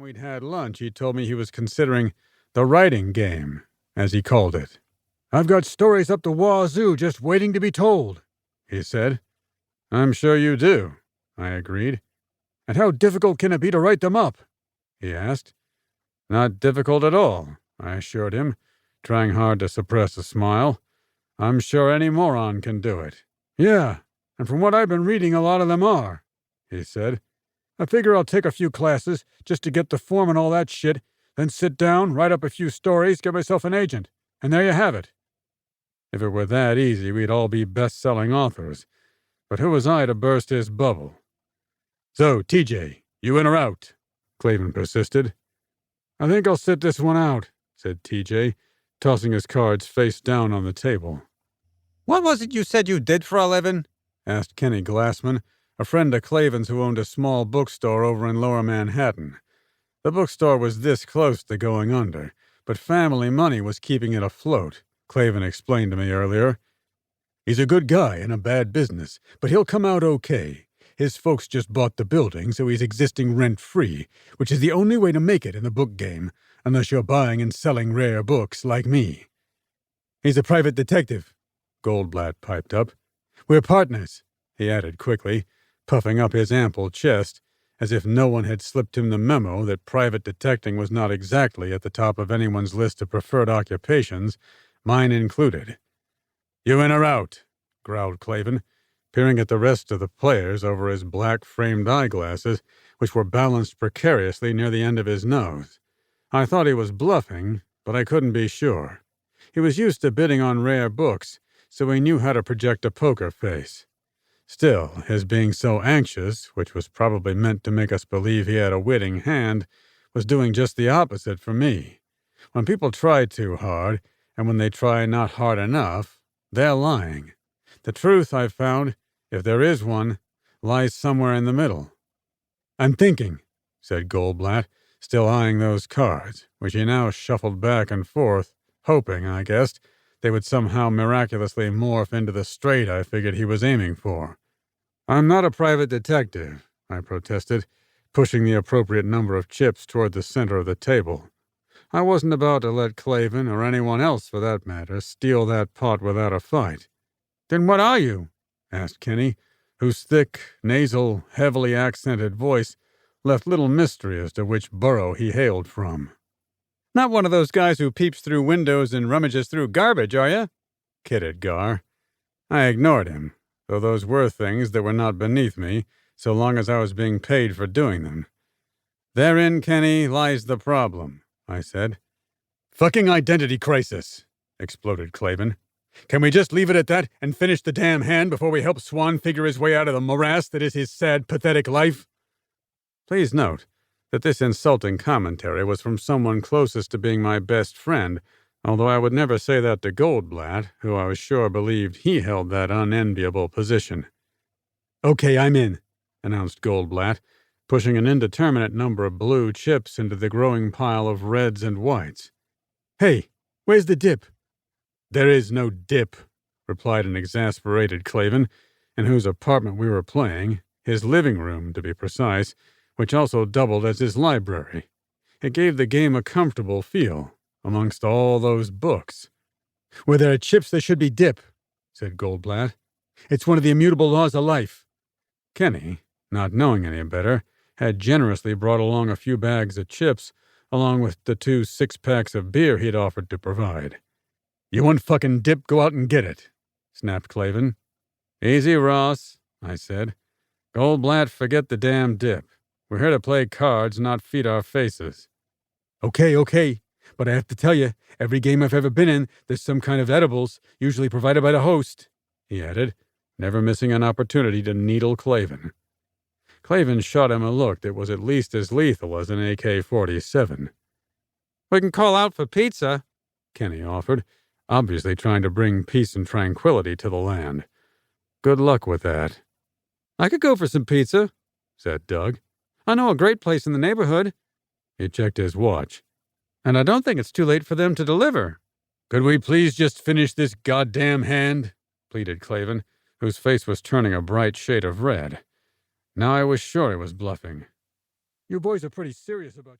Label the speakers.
Speaker 1: we'd had lunch, he told me he was considering the writing game, as he called it. "I've got stories up the wazoo just waiting to be told," he said. "I'm sure you do," I agreed. "And how difficult can it be to write them up?" he asked. "Not difficult at all," I assured him, trying hard to suppress a smile. "I'm sure any moron can do it." "Yeah, and from what I've been reading, a lot of them are," he said. "I figure I'll take a few classes just to get the form and all that shit, then sit down, write up a few stories, get myself an agent, and there you have it." If it were that easy, we'd all be best-selling authors. But who was I to burst his bubble? "So, TJ, you in or out?" Clavin persisted. "I think I'll sit this one out," said TJ, tossing his cards face down on the table.
Speaker 2: "What was it you said you did for a living?"
Speaker 1: asked Kenny Glassman, a friend of Clavin's who owned a small bookstore over in Lower Manhattan. The bookstore was this close to going under, but family money was keeping it afloat, Clavin explained to me earlier. "He's a good guy in a bad business, but he'll come out okay. His folks just bought the building, so he's existing rent-free, which is the only way to make it in the book game, unless you're buying and selling rare books like me." "He's a private detective," Goldblatt piped up. "We're partners," he added quickly, puffing up his ample chest, as if no one had slipped him the memo that private detecting was not exactly at the top of anyone's list of preferred occupations, mine included. "You in or out?" growled Clavin, peering at the rest of the players over his black-framed eyeglasses, which were balanced precariously near the end of his nose. I thought he was bluffing, but I couldn't be sure. He was used to bidding on rare books, so he knew how to project a poker face. Still, his being so anxious, which was probably meant to make us believe he had a winning hand, was doing just the opposite for me. When people try too hard, and when they try not hard enough, they're lying. The truth, I've found, if there is one, lies somewhere in the middle. "I'm thinking," said Goldblatt, still eyeing those cards, which he now shuffled back and forth, hoping, I guessed, they would somehow miraculously morph into the straight I figured he was aiming for. "I'm not a private detective," I protested, pushing the appropriate number of chips toward the center of the table. I wasn't about to let Clavin, or anyone else for that matter, steal that pot without a fight. "Then what are you?" asked Kenny, whose thick, nasal, heavily accented voice left little mystery as to which borough he hailed from.
Speaker 2: "Not one of those guys who peeps through windows and rummages through garbage, are you?"
Speaker 1: kidded Gar. I ignored him, though those were things that were not beneath me, so long as I was being paid for doing them. "Therein, Kenny, lies the problem," I said. "Fucking identity crisis," exploded Clavin. "Can we just leave it at that and finish the damn hand before we help Swann figure his way out of the morass that is his sad, pathetic life?" Please note that this insulting commentary was from someone closest to being my best friend, although I would never say that to Goldblatt, who I was sure believed he held that unenviable position. "Okay, I'm in," announced Goldblatt, pushing an indeterminate number of blue chips into the growing pile of reds and whites. "Hey, where's the dip?" "There is no dip," replied an exasperated Clavin, in whose apartment we were playing, his living room, to be precise, which also doubled as his library. It gave the game a comfortable feel, amongst all those books. "Where there are chips, there should be dip," said Goldblatt. "It's one of the immutable laws of life." Kenny, not knowing any better, had generously brought along a few bags of chips, along with the 2 6-packs of beer he'd offered to provide. "You want fucking dip, go out and get it," snapped Clavin. "Easy, Ross," I said. "Goldblatt, forget the damn dip. We're here to play cards, not feed our faces." Okay, but I have to tell you, every game I've ever been in, there's some kind of edibles, usually provided by the host," he added, never missing an opportunity to needle Clavin. Clavin shot him a look that was at least as lethal as an AK-47.
Speaker 2: "We can call out for pizza,"
Speaker 1: Kenny offered, obviously trying to bring peace and tranquility to the land. Good luck with that.
Speaker 2: "I could go for some pizza,"
Speaker 1: said Doug.
Speaker 2: "I know a great place in the neighborhood."
Speaker 1: He checked his watch.
Speaker 2: "And I don't think it's too late for them to deliver."
Speaker 1: "Could we please just finish this goddamn hand?" pleaded Clavin, whose face was turning a bright shade of red. Now I was sure he was bluffing. "You boys are pretty serious about